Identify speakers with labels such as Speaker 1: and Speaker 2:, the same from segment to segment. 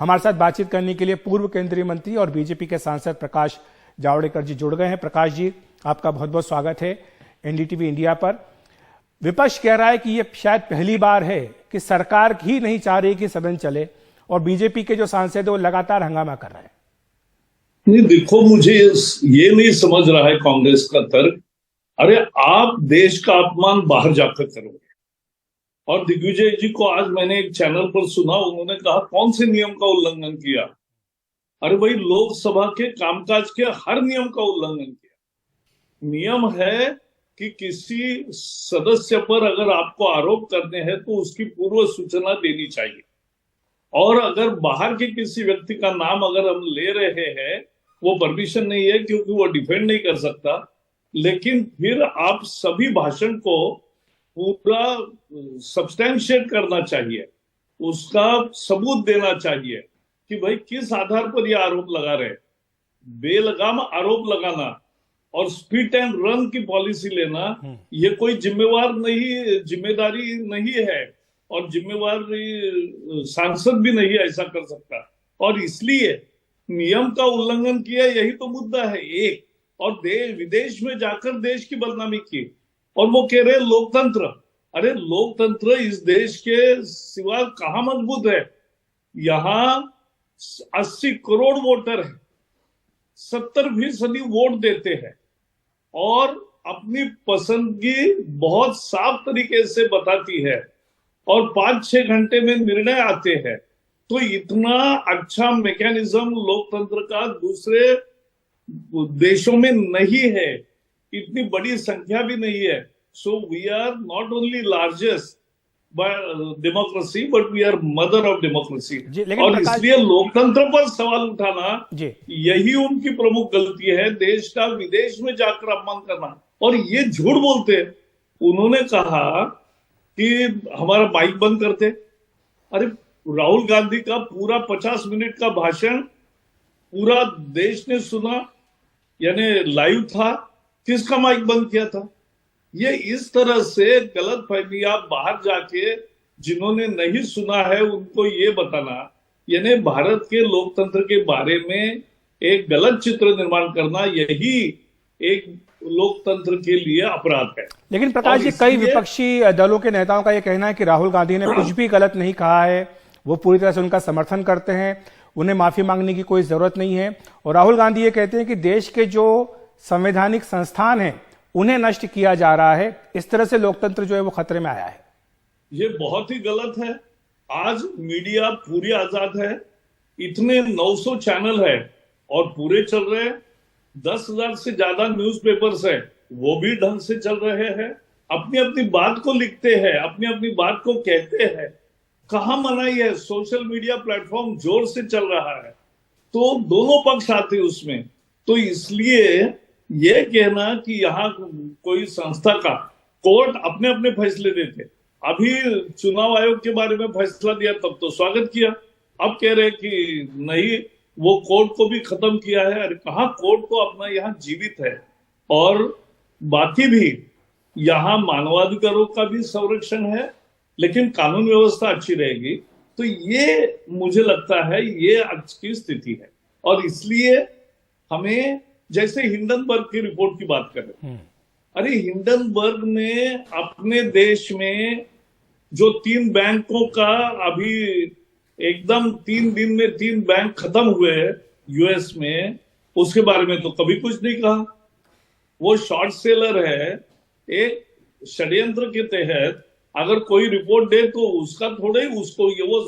Speaker 1: हमारे साथ बातचीत करने के लिए पूर्व केंद्रीय मंत्री और बीजेपी के सांसद प्रकाश जावड़ेकर जी जुड़ गए हैं। प्रकाश जी, आपका बहुत बहुत स्वागत है एनडीटीवी इंडिया पर। विपक्ष कह रहा है कि ये शायद पहली बार है कि सरकार ही नहीं चाह रही कि सदन चले और बीजेपी के जो सांसद है वो लगातार हंगामा कर रहे हैं।
Speaker 2: नहीं, देखो, मुझे ये नहीं समझ रहा है कांग्रेस का तर्क। अरे, आप देश का अपमान बाहर जाकर करोगे। और दिग्विजय जी को आज मैंने एक चैनल पर सुना, उन्होंने कहा कौन से नियम का उल्लंघन किया। अरे भाई, लोकसभा के कामकाज के हर नियम का उल्लंघन किया। नियम है कि किसी सदस्य पर अगर आपको आरोप करने हैं तो उसकी पूर्व सूचना देनी चाहिए। और अगर बाहर के किसी व्यक्ति का नाम अगर हम ले रहे हैं, वो परमिशन नहीं है क्योंकि वो डिफेंड नहीं कर सकता, लेकिन फिर आप सभी भाषण को पूरा सब्सटेंशिएट करना चाहिए, उसका सबूत देना चाहिए कि भाई किस आधार पर ये आरोप लगा रहे। बेलगाम आरोप लगाना और स्पीट एंड रन की पॉलिसी लेना, ये कोई जिम्मेदारी नहीं है और जिम्मेवार सांसद भी नहीं ऐसा कर सकता। और इसलिए नियम का उल्लंघन किया, यही तो मुद्दा है एक। और विदेश में जाकर देश की बदनामी की और वो कह रहे लोकतंत्र। अरे, लोकतंत्र इस देश के सिवा कहां मजबूत है। यहां 80 करोड़ वोटर है, 70% वोट देते हैं और अपनी पसंदगी बहुत साफ तरीके से बताती है और 5-6 घंटे में निर्णय आते हैं। तो इतना अच्छा मैकेनिज्म लोकतंत्र का दूसरे देशों में नहीं है, इतनी बड़ी संख्या भी नहीं है। So we are not only largest democracy but we are mother of democracy. और इसलिए लोकतंत्र पर सवाल उठाना यही उनकी प्रमुख गलती है, देश का विदेश में जाकर अपमान करना। और ये झूठ बोलते हैं। उन्होंने कहा कि हमारा माइक बंद करते। अरे, राहुल गांधी का पूरा 50 मिनट का भाषण पूरा देश ने सुना, यानी लाइव था। किसका माइक बंद किया था? ये इस तरह से गलत फहमी आप बाहर जाके जिन्होंने नहीं सुना है उनको ये बताना, यानी भारत के लोकतंत्र के बारे में एक गलत चित्र निर्माण करना, यही एक लोकतंत्र के लिए अपराध है।
Speaker 1: लेकिन प्रकाश जी, कई विपक्षी दलों के नेताओं का यह कहना है कि राहुल गांधी ने कुछ भी गलत नहीं कहा है, वो पूरी तरह से उनका समर्थन करते हैं, उन्हें माफी मांगने की कोई जरूरत नहीं है। और राहुल गांधी ये कहते हैं कि देश के जो संवैधानिक संस्थान हैं उन्हें नष्ट किया जा रहा है, इस तरह से लोकतंत्र जो है वो खतरे में आया है।
Speaker 2: ये बहुत ही गलत है। आज मीडिया पूरी आजाद है, इतने 900 चैनल है और पूरे चल रहे हैं। 10,000 से ज्यादा न्यूज़पेपर्स है, वो भी ढंग से चल रहे हैं, अपनी अपनी बात को लिखते हैं, अपनी अपनी बात को कहते हैं। कहां मनाही है? सोशल मीडिया प्लेटफॉर्म जोर से चल रहा है, तो दोनों पक्ष आते हैं उसमें। तो इसलिए ये कहना कि यहाँ कोई संस्था का कोर्ट अपने अपने फैसले देते, अभी चुनाव आयोग के बारे में फैसला दिया तब तो स्वागत किया, अब कह रहे कि नहीं, वो कोर्ट को भी खत्म किया है। अरे, कहाँ कोर्ट तो अपना यहाँ जीवित है और बाकी भी यहाँ मानवाधिकारों का भी संरक्षण है, लेकिन कानून व्यवस्था अच्छी रहेगी। तो ये मुझे लगता है ये अच्छी स्थिति है। और इसलिए हमें, जैसे हिंडनबर्ग की रिपोर्ट की बात करें, अरे हिंडनबर्ग ने अपने देश में जो 3 बैंकों का अभी एकदम 3 दिन में 3 बैंक खत्म हुए यूएस में, उसके बारे में तो कभी कुछ नहीं कहा। वो शॉर्ट सेलर है। एक षड्यंत्र के तहत अगर कोई रिपोर्ट दे तो उसका थोड़ा ही, उसको ये वो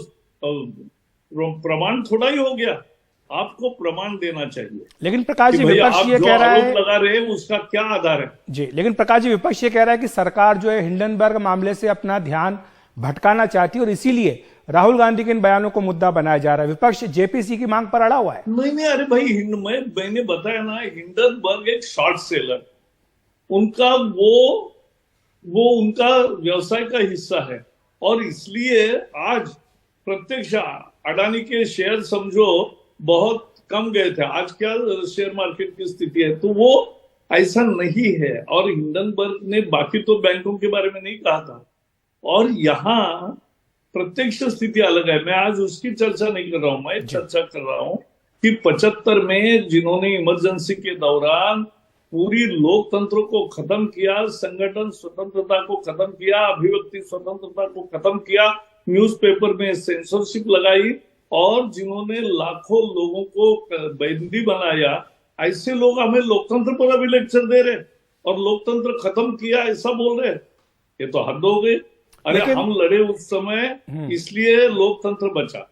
Speaker 2: प्रमाण थोड़ा ही हो गया, आपको प्रमाण देना चाहिए।
Speaker 1: लेकिन प्रकाश जी, विपक्ष ये कह रहा है,
Speaker 2: लगा रहे हैं उसका क्या आधार है?
Speaker 1: जी, लेकिन प्रकाश जी, विपक्ष ये कह रहा है कि सरकार जो है हिंडनबर्ग मामले से अपना ध्यान भटकाना चाहती है और इसीलिए राहुल गांधी के इन बयानों को मुद्दा बनाया जा रहा है। विपक्ष जेपीसी की मांग पर अड़ा हुआ है।
Speaker 2: नहीं, अरे भाई, मैंने बताया ना, हिंडनबर्ग एक शॉर्ट सेलर, उनका वो उनका व्यवसाय का हिस्सा है और इसलिए आज प्रत्यक्ष अडानी के शेयर समझो बहुत कम गए थे। आज क्या शेयर मार्केट की स्थिति है, तो वो ऐसा नहीं है। और हिंडनबर्ग ने बाकी तो बैंकों के बारे में नहीं कहा था। और यहाँ प्रत्यक्ष स्थिति अलग है। मैं आज उसकी चर्चा नहीं कर रहा हूं, मैं चर्चा कर रहा हूं कि 75 में जिन्होंने इमरजेंसी के दौरान पूरी लोकतंत्र को खत्म किया, संगठन स्वतंत्रता को खत्म किया, अभिव्यक्ति स्वतंत्रता को खत्म किया, न्यूज़पेपर में सेंसरशिप लगाई और जिन्होंने लाखों लोगों को बंदी बनाया, ऐसे लोग हमें लोकतंत्र पर अभी लेक्चर दे रहे और लोकतंत्र खत्म किया ऐसा बोल रहे। ये तो हद हो गई। अरे हम लड़े उस समय, इसलिए लोकतंत्र बचा।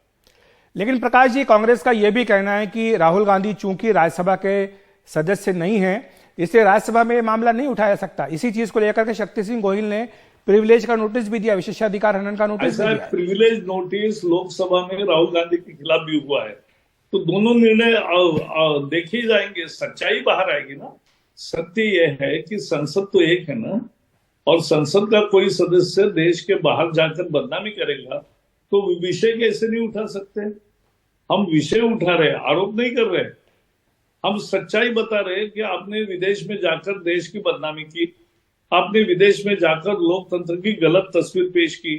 Speaker 1: लेकिन प्रकाश जी, कांग्रेस का यह भी कहना है कि राहुल गांधी चूंकि राज्यसभा के सदस्य नहीं हैं, इसलिए राज्यसभा में मामला नहीं उठाया सकता। इसी चीज को लेकर के शक्ति सिंह गोहिल ने प्रिविलेज का नोटिस भी दिया, विशेषाधिकार हनन का नोटिस भी दिया।
Speaker 2: प्रिविलेज नोटिस लोकसभा में राहुल गांधी के खिलाफ भी हुआ है, तो दोनों निर्णय देखे जाएंगे, सच्चाई बाहर आएगी ना। सत्य यह है कि संसद तो एक है ना, और संसद का कोई सदस्य देश के बाहर जाकर बदनामी करेगा तो विषय कैसे नहीं उठा सकते। हम विषय उठा रहे, आरोप नहीं कर रहे। हम सच्चाई बता रहे कि आपने विदेश में जाकर देश की बदनामी की, आपने विदेश में जाकर लोकतंत्र की गलत तस्वीर पेश की,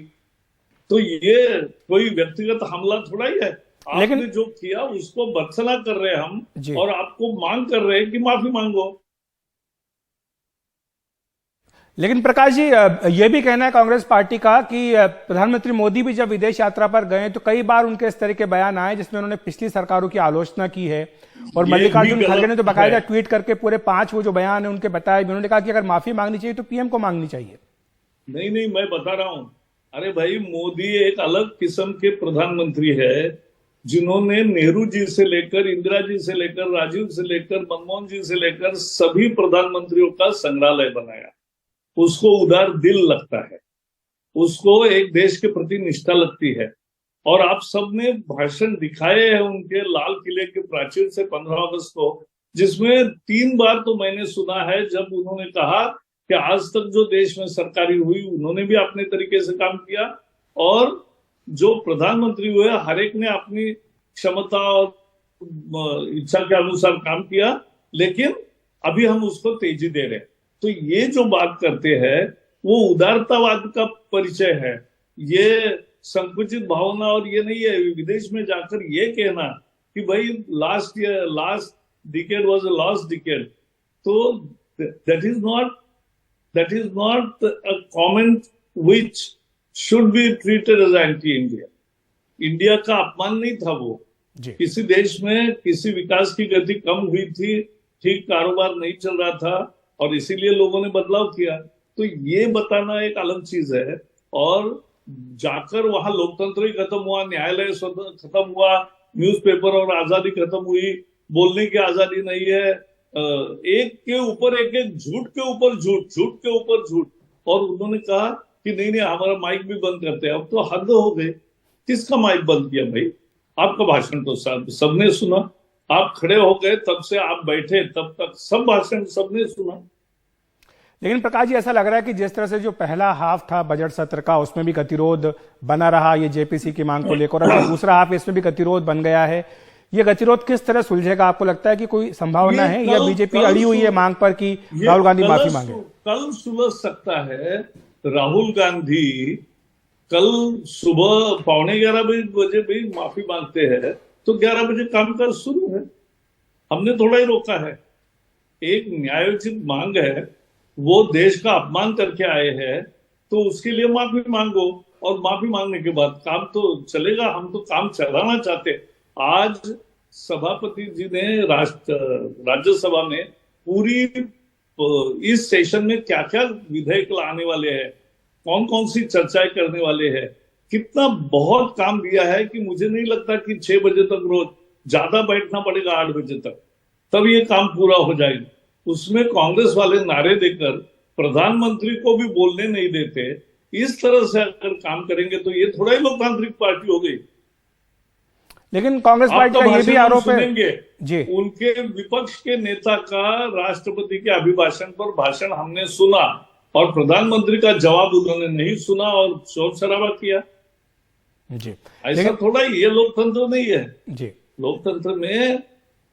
Speaker 2: तो ये कोई व्यक्तिगत हमला थोड़ा ही है। आपने जो किया उसको भर्त्सना कर रहे हैं हम, और आपको मांग कर रहे हैं कि माफी मांगो।
Speaker 1: लेकिन प्रकाश जी, यह भी कहना है कांग्रेस पार्टी का कि प्रधानमंत्री मोदी भी जब विदेश यात्रा पर गए तो कई बार उनके इस तरह के बयान आए जिसमें उन्होंने पिछली सरकारों की आलोचना की है, और मल्लिकार्जुन खड़गे ने तो बाकायदा ट्वीट करके पूरे 5 वो जो बयान है उनके बताए। उन्होंने कहा कि अगर माफी मांगनी चाहिए तो पीएम को मांगनी चाहिए।
Speaker 2: नहीं, मैं बता रहा हूं। अरे भाई, मोदी एक अलग किस्म के प्रधानमंत्री है, जिन्होंने नेहरू जी से लेकर, इंदिरा जी से लेकर, राजीव से लेकर, मनमोहन जी से लेकर सभी प्रधानमंत्रियों का संग्रहालय बनाया। उसको उदार दिल लगता है, उसको एक देश के प्रति निष्ठा लगती है। और आप सबने भाषण दिखाए हैं उनके लाल किले के प्राचीर से 15 अगस्त को, जिसमें 3 बार तो मैंने सुना है जब उन्होंने कहा कि आज तक जो देश में सरकारी हुई उन्होंने भी अपने तरीके से काम किया, और जो प्रधानमंत्री हुए हर एक ने अपनी क्षमता और इच्छा के अनुसार काम किया, लेकिन अभी हम उसको तेजी दे रहे हैं। तो ये जो बात करते हैं वो उदारतावाद का परिचय है, ये संकुचित भावना, और ये नहीं है विदेश में जाकर ये कहना कि भाई last decade was a lost decade. तो that is not a comment which should be treated as anti India. India का अपमान नहीं था वो। किसी देश में किसी विकास की गति कम हुई थी, ठीक कारोबार नहीं चल रहा था, और इसीलिए लोगों ने बदलाव किया। तो ये बताना एक अलग चीज है, और जाकर वहां लोकतंत्र ही खत्म हुआ, न्यायालय खत्म हुआ, न्यूज़पेपर और आजादी खत्म हुई, बोलने की आजादी नहीं है, एक के ऊपर एक झूठ के ऊपर झूठ, झूठ के ऊपर झूठ। और उन्होंने कहा कि नहीं हमारा माइक भी बंद करते हैं। अब तो हद हो गई। किसका माइक बंद किया भाई? आपका भाषण तो सबने सुना, आप खड़े हो गए तब से आप बैठे तब तक सब भाषण सबने सुना।
Speaker 1: लेकिन प्रकाश जी, ऐसा लग रहा है कि जिस तरह से जो पहला हाफ था बजट सत्र का, उसमें भी गतिरोध बना रहा ये जेपीसी की मांग को लेकर, और दूसरा हाफ इसमें भी गतिरोध बन गया है। ये गतिरोध किस तरह सुलझेगा? आपको लगता है कि कोई संभावना है, या बीजेपी अड़ी हुई है मांग पर कि राहुल गांधी माफी मांगे?
Speaker 2: कल सुलझ सकता है। राहुल गांधी कल सुबह 11:15 बजे भी माफी मांगते हैं तो 11 बजे कामकाज शुरू है। हमने थोड़ा ही रोका है। एक न्यायोचित मांग है, वो देश का अपमान करके आए हैं, तो उसके लिए माफी मांगो, और माफी मांगने के बाद काम तो चलेगा। हम तो काम चलाना चाहते। आज सभापति जी ने राज्यसभा में पूरी इस सेशन में क्या क्या विधेयक लाने वाले हैं, कौन कौन सी चर्चाएं करने वाले हैं, कितना बहुत काम दिया है कि मुझे नहीं लगता कि 6 बजे तक रोज, ज्यादा बैठना पड़ेगा 8 बजे तक, तब ये काम पूरा हो जाएगा। उसमें कांग्रेस वाले नारे देकर प्रधानमंत्री को भी बोलने नहीं देते। इस तरह से अगर काम करेंगे तो ये थोड़ा ही लोकतांत्रिक पार्टी हो गई।
Speaker 1: लेकिन कांग्रेस पार्टी का ये भी आरोप है
Speaker 2: जी, उनके विपक्ष के नेता का राष्ट्रपति के अभिभाषण पर भाषण हमने सुना, और प्रधानमंत्री का जवाब उन्होंने नहीं सुना और शोर शराबा किया
Speaker 1: जी।
Speaker 2: ऐसा थोड़ा ही, ये लोकतंत्र नहीं है
Speaker 1: जी।
Speaker 2: लोकतंत्र में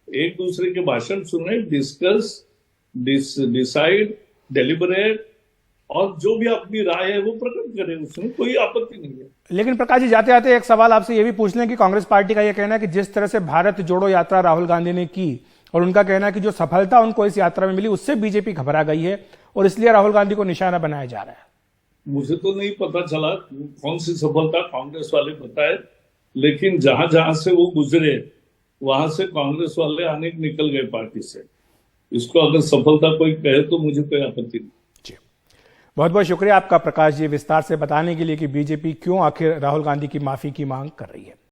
Speaker 2: एक दूसरे के भाषण सुने, डिस्कस, डिसाइड, डेलिबरेट, और जो भी अपनी राय है वो प्रकट करे, उसमें कोई आपत्ति नहीं है।
Speaker 1: लेकिन प्रकाश जी, जाते जाते एक सवाल आपसे ये भी पूछ लें कि कांग्रेस पार्टी का यह कहना है कि जिस तरह से भारत जोड़ो यात्रा राहुल गांधी ने की और उनका कहना है कि जो सफलता उनको इस यात्रा में मिली उससे बीजेपी घबरा गई है और इसलिए राहुल गांधी को निशाना बनाया जा रहा है।
Speaker 2: मुझे तो नहीं पता चला कौन सी सफलता कांग्रेस वाले बताए, लेकिन जहां जहां से वो गुजरे वहां से कांग्रेस वाले अनेक निकल गए पार्टी से। इसको अगर सफलता कोई कहे तो मुझे कोई आपत्ति नहीं।
Speaker 1: जी, बहुत बहुत शुक्रिया आपका प्रकाश जी, विस्तार से बताने के लिए कि बीजेपी क्यों आखिर राहुल गांधी की माफी की मांग कर रही है।